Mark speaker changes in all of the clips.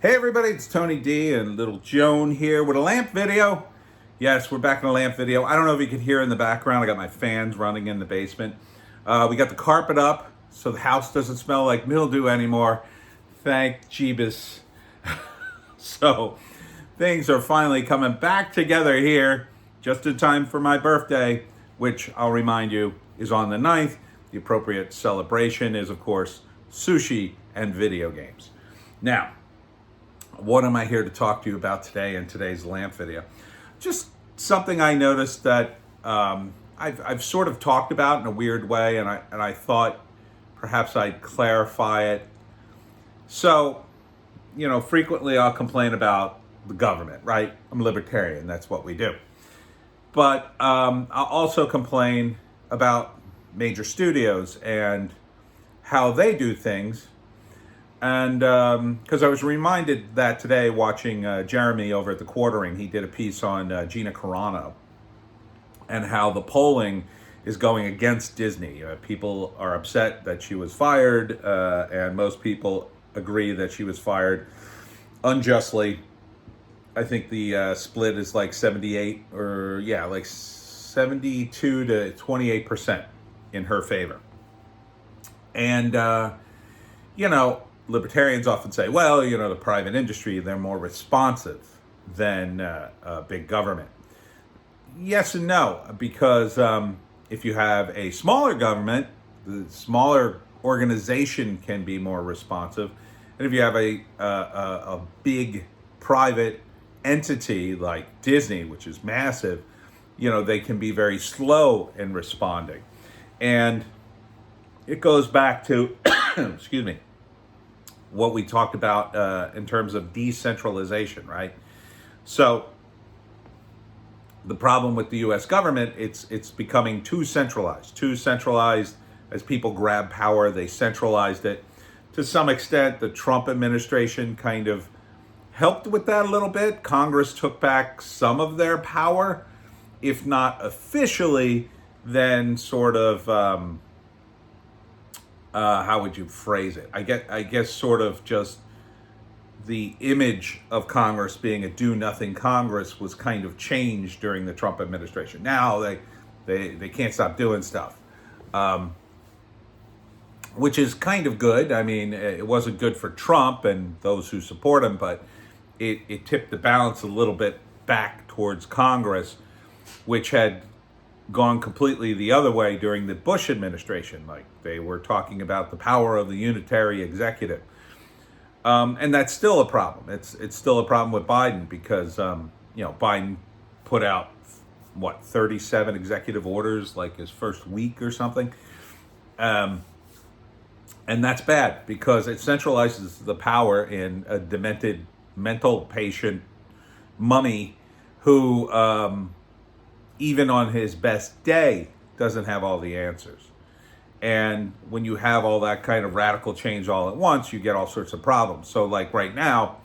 Speaker 1: Hey everybody, it's Tony D and little Joan here with a lamp video. Yes, we're back in a lamp video. I don't know if you can hear in the background. I got my fans running in the basement. We got the carpet up so the house doesn't smell like mildew anymore. Thank Jeebus. So things are finally coming back together here just in time for my birthday, which I'll remind you is on the 9th. The appropriate celebration is, of course, sushi and video games. Now, what am I here to talk to you about today in today's lamp video? Just something I noticed that I've sort of talked about in a weird way, and I thought perhaps I'd clarify it. So, frequently I'll complain about the government, right? I'm a libertarian, that's what we do. But I'll also complain about major studios and how they do things. And because I was reminded that today watching Jeremy over at the Quartering, he did a piece on Gina Carano and how the polling is going against Disney. People are upset that she was fired, and most people agree that she was fired unjustly. I think the split is like 72 to 28% in her favor. And, libertarians often say, well, the private industry, they're more responsive than big government. Yes and no, because if you have a smaller government, the smaller organization can be more responsive. And if you have a big private entity like Disney, which is massive, they can be very slow in responding. And it goes back to, excuse me, what we talked about in terms of decentralization, right? So the problem with the U.S. government, it's becoming too centralized. Too centralized as people grab power, they centralized it. To some extent, the Trump administration kind of helped with that a little bit. Congress took back some of their power, if not officially, then sort of... how would you phrase it? I guess sort of just the image of Congress being a do-nothing Congress was kind of changed during the Trump administration. Now they can't stop doing stuff, which is kind of good. I mean, it wasn't good for Trump and those who support him, but it tipped the balance a little bit back towards Congress, which had gone completely the other way during the Bush administration. Like, they were talking about the power of the unitary executive. And that's still a problem. It's still a problem with Biden because, Biden put out, 37 executive orders, like his first week or something. And that's bad because it centralizes the power in a demented mental patient mummy who, even on his best day, doesn't have all the answers. And when you have all that kind of radical change all at once, you get all sorts of problems. So like right now,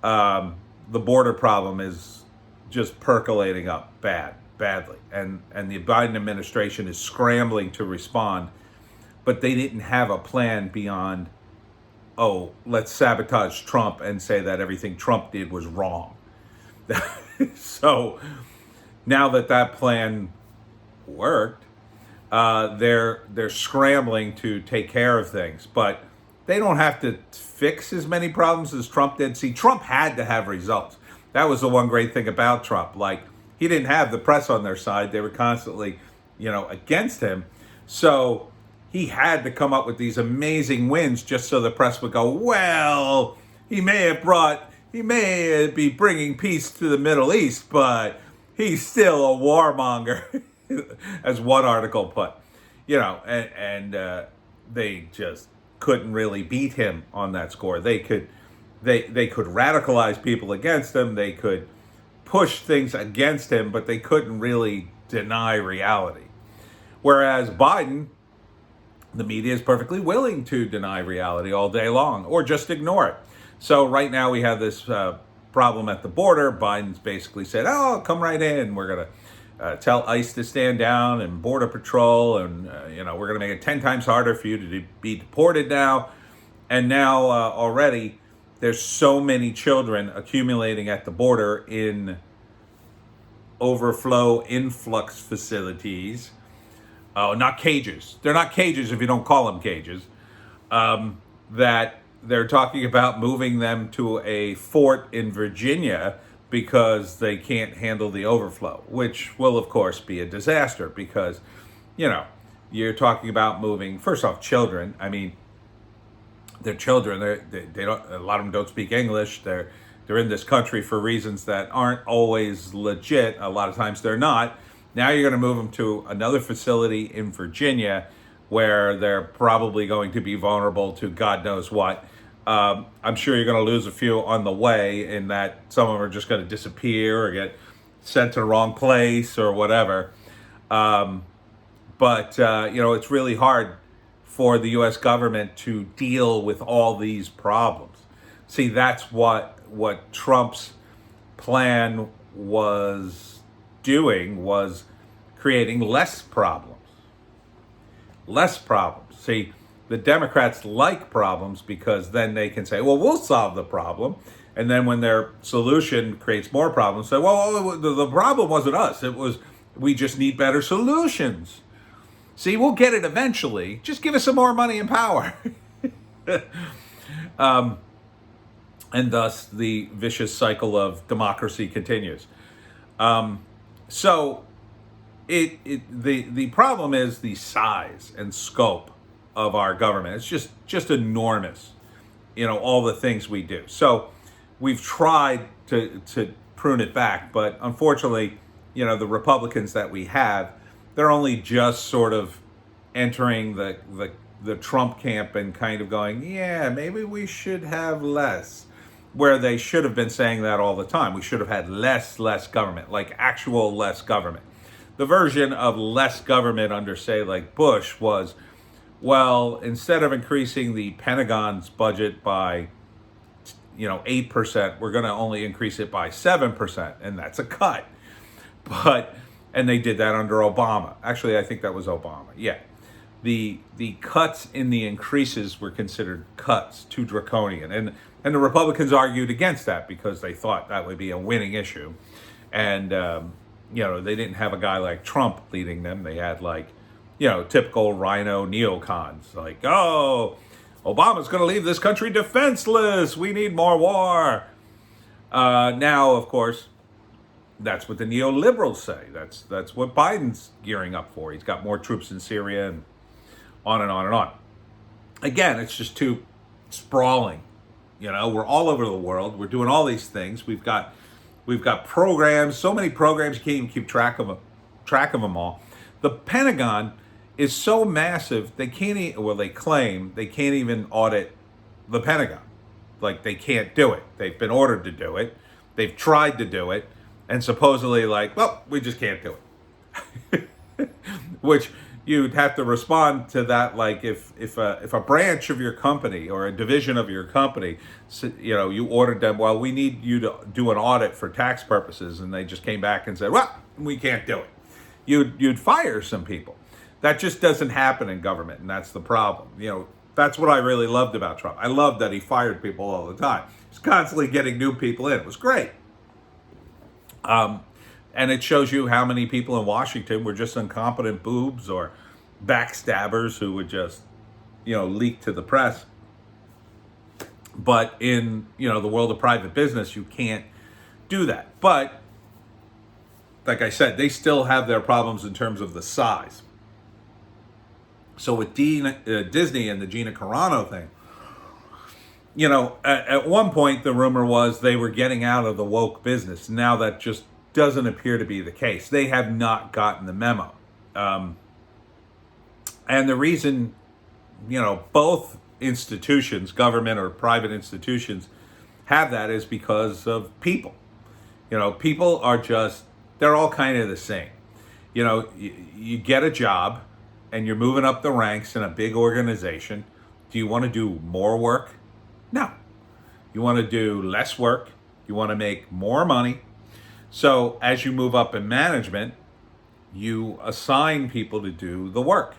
Speaker 1: the border problem is just percolating up badly. And the Biden administration is scrambling to respond, but they didn't have a plan beyond, let's sabotage Trump and say that everything Trump did was wrong. So now that plan worked, they're scrambling to take care of things, but they don't have to fix as many problems as Trump did. See, Trump had to have results. That was the one great thing about Trump. Like, he didn't have the press on their side. They were constantly, against him. So he had to come up with these amazing wins just so the press would go, well, he may be bringing peace to the Middle East, but he's still a warmonger, as one article put, and they just couldn't really beat him on that score. They could radicalize people against him. They could push things against him, but they couldn't really deny reality. Whereas Biden, the media is perfectly willing to deny reality all day long or just ignore it. So right now we have this problem at the border. Biden's basically said, come right in. We're going to tell ICE to stand down and Border Patrol. And, we're going to make it 10 times harder for you to be deported now. And now already there's so many children accumulating at the border in overflow influx facilities. Oh, not cages. They're not cages if you don't call them cages. That they're talking about moving them to a fort in Virginia because they can't handle the overflow, which will, of course, be a disaster because, you know, you're talking about moving, first off, children. I mean, they're children. They don't. A lot of them don't speak English. They're in this country for reasons that aren't always legit. A lot of times they're not. Now you're going to move them to another facility in Virginia where they're probably going to be vulnerable to God knows what. I'm sure you're going to lose a few on the way in that some of them are just going to disappear or get sent to the wrong place or whatever. But it's really hard for the U.S. government to deal with all these problems. See, that's what Trump's plan was doing, was creating less problems. Less problems. See, the Democrats like problems because then they can say, well, we'll solve the problem. And then when their solution creates more problems, say, well, the problem wasn't us. It was, we just need better solutions. See, we'll get it eventually. Just give us some more money and power. And thus the vicious cycle of democracy continues. So the problem is the size and scope of our government. It's just enormous, all the things we do. So we've tried to prune it back, but unfortunately, the Republicans that we have, they're only just sort of entering the Trump camp and kind of going, yeah, maybe we should have less, where they should have been saying that all the time. We should have had less government, like actual less government. The version of less government under, say, like Bush was, well, instead of increasing the Pentagon's budget by 8%, we're going to only increase it by 7%, and that's a cut. And they did that under Obama. Actually, I think that was Obama. Yeah. The cuts in the increases were considered cuts, too draconian. And the Republicans argued against that because they thought that would be a winning issue. And, they didn't have a guy like Trump leading them. They had typical rhino neocons like, oh, Obama's going to leave this country defenseless. We need more war. Now, of course, that's what the neoliberals say. That's what Biden's gearing up for. He's got more troops in Syria and on and on and on. Again, it's just too sprawling. We're all over the world. We're doing all these things. We've got programs, so many programs you can't even keep track of them all. The Pentagon is so massive they they claim they can't even audit the Pentagon. Like, they can't do it. They've been ordered to do it. They've tried to do it. And supposedly, we just can't do it. Which you'd have to respond to that, like if a branch of your company or a division of your company, you ordered them, well, we need you to do an audit for tax purposes, and they just came back and said, well, we can't do it. You'd fire some people. That just doesn't happen in government, and that's the problem. That's what I really loved about Trump. I loved that he fired people all the time. He's constantly getting new people in. It was great. And it shows you how many people in Washington were just incompetent boobs or backstabbers who would just, leak to the press. But in, the world of private business, you can't do that. But, like I said, they still have their problems in terms of the size. So with Disney and the Gina Carano thing, at one point the rumor was they were getting out of the woke business. Now that just doesn't appear to be the case. They have not gotten the memo. And the reason, both institutions, government or private institutions, have that is because of people. People are they're all kind of the same. You get a job and you're moving up the ranks in a big organization. Do you want to do more work? No. You want to do less work. You want to make more money. So as you move up in management, you assign people to do the work,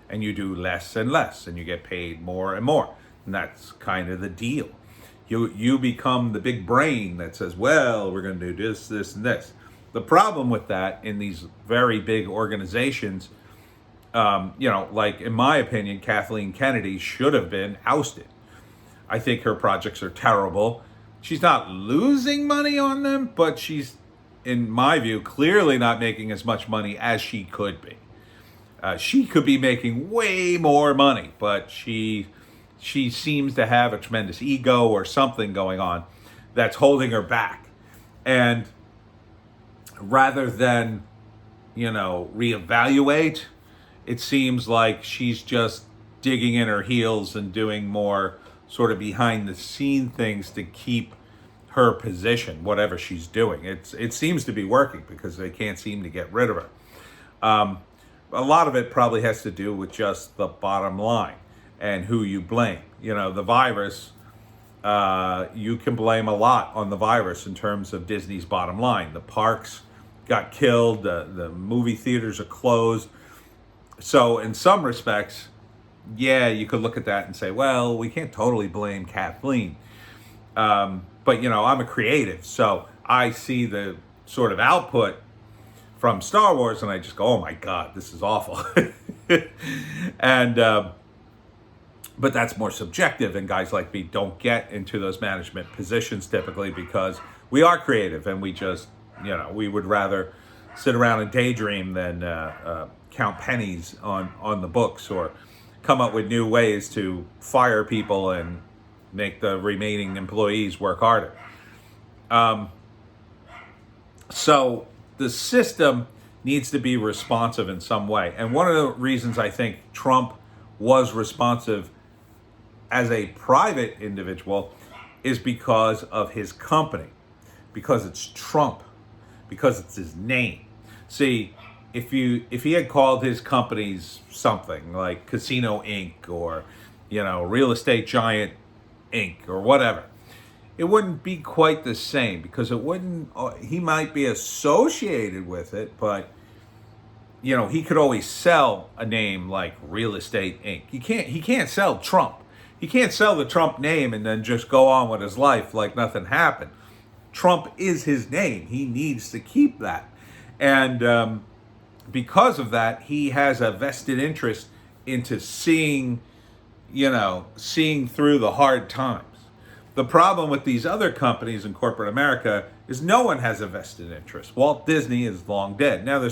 Speaker 1: and you do less and less, and you get paid more and more. And that's kind of the deal. You become the big brain that says, well, we're going to do this, this, and this. The problem with that in these very big organizations, like in my opinion, Kathleen Kennedy should have been ousted. I think her projects are terrible. She's not losing money on them, but she's, in my view, clearly not making as much money as she could be. She could be making way more money, but she seems to have a tremendous ego or something going on that's holding her back. And rather than, reevaluate, it seems like she's just digging in her heels and doing more sort of behind the scene things to keep her position, whatever she's doing. It seems to be working because they can't seem to get rid of her. A lot of it probably has to do with just the bottom line and who you blame. The virus, you can blame a lot on the virus in terms of Disney's bottom line. The parks got killed, the movie theaters are closed. So in some respects, yeah, you could look at that and say, well, we can't totally blame Kathleen. But, I'm a creative, so I see the sort of output from Star Wars and I just go, oh my God, this is awful. And, but that's more subjective, and guys like me don't get into those management positions typically because we are creative and we just, we would rather sit around and daydream than count pennies on the books or come up with new ways to fire people and make the remaining employees work harder. So the system needs to be responsive in some way. And one of the reasons I think Trump was responsive as a private individual is because of his company, because it's Trump, because it's his name. See, if he had called his companies something like Casino Inc. or, Real Estate Giant Inc. or whatever, it wouldn't be quite the same because it wouldn't, he might be associated with it, but, he could always sell a name like Real Estate Inc. He can't sell Trump. He can't sell the Trump name and then just go on with his life like nothing happened. Trump is his name. He needs to keep that. And because of that, he has a vested interest into seeing through the hard times. The problem with these other companies in corporate America is no one has a vested interest. Walt Disney is long dead. Now I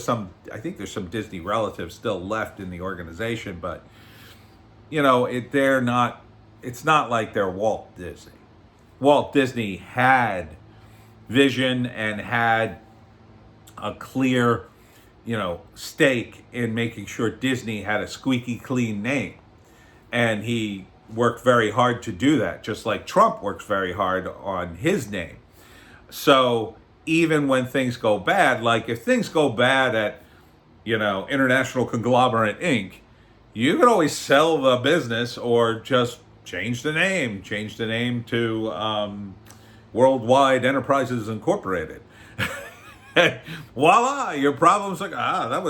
Speaker 1: think there's some Disney relatives still left in the organization, but it's not like they're Walt Disney. Walt Disney had vision and had a clear, stake in making sure Disney had a squeaky clean name. And he worked very hard to do that, just like Trump works very hard on his name. So even when things go bad, like if things go bad at, International Conglomerate Inc., you could always sell the business or just change the name to Worldwide Enterprises Incorporated. Voila, your problem's like, that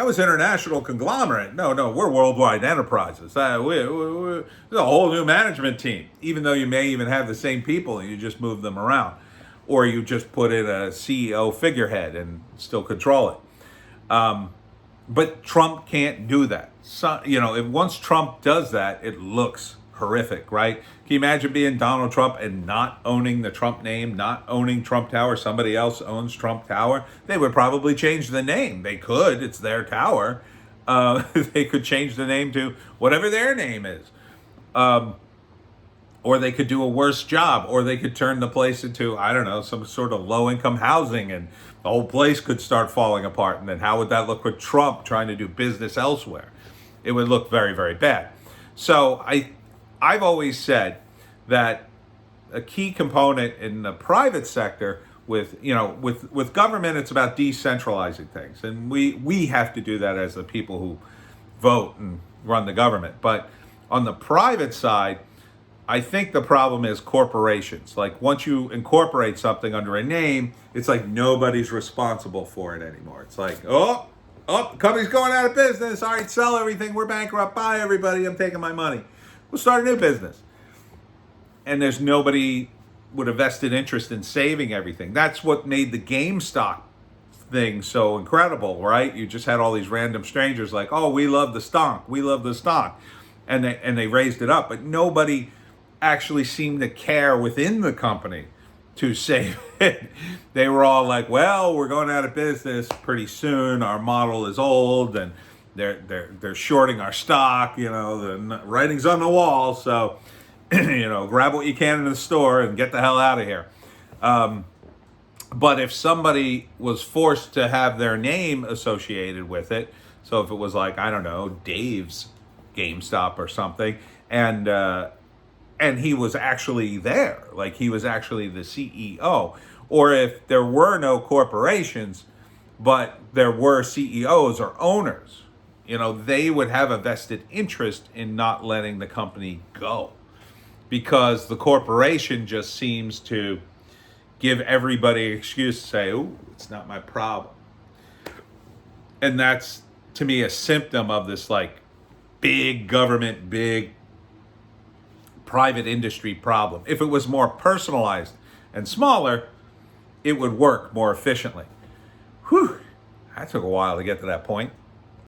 Speaker 1: was International Conglomerate. No, we're Worldwide Enterprises. We're a whole new management team, even though you may even have the same people and you just move them around. Or you just put in a CEO figurehead and still control it. But Trump can't do that. So, once Trump does that, it looks horrific, right? Can you imagine being Donald Trump and not owning the Trump name, not owning Trump Tower? Somebody else owns Trump Tower. They would probably change the name. They could. It's their tower. They could change the name to whatever their name is. Or they could do a worse job. Or they could turn the place into, I don't know, some sort of low-income housing, and the whole place could start falling apart. And then how would that look with Trump trying to do business elsewhere? It would look very, very bad. So I've always said that a key component in the private sector with government, it's about decentralizing things. And we have to do that as the people who vote and run the government. But on the private side, I think the problem is corporations. Like once you incorporate something under a name, it's like nobody's responsible for it anymore. It's like, oh, the company's going out of business. All right, sell everything. We're bankrupt. Bye, everybody. I'm taking my money. We'll start a new business. and there's nobody with a vested interest in saving everything. That's what made the GameStop thing so incredible, right? You just had all these random strangers like, oh, we love the stock, we love the stock, and they raised it up, but nobody actually seemed to care within the company to save it. They were all like, well, we're going out of business pretty soon, our model is old, and they're shorting our stock, the writing's on the wall, so grab what you can in the store and get the hell out of here. But if somebody was forced to have their name associated with it, so if it was like, I don't know, Dave's GameStop or something, and he was actually there, like he was actually the CEO, or if there were no corporations, but there were CEOs or owners, they would have a vested interest in not letting the company go, because the corporation just seems to give everybody an excuse to say, oh, it's not my problem. And that's, to me, a symptom of this like big government, big private industry problem. If it was more personalized and smaller, it would work more efficiently. Whew, that took a while to get to that point.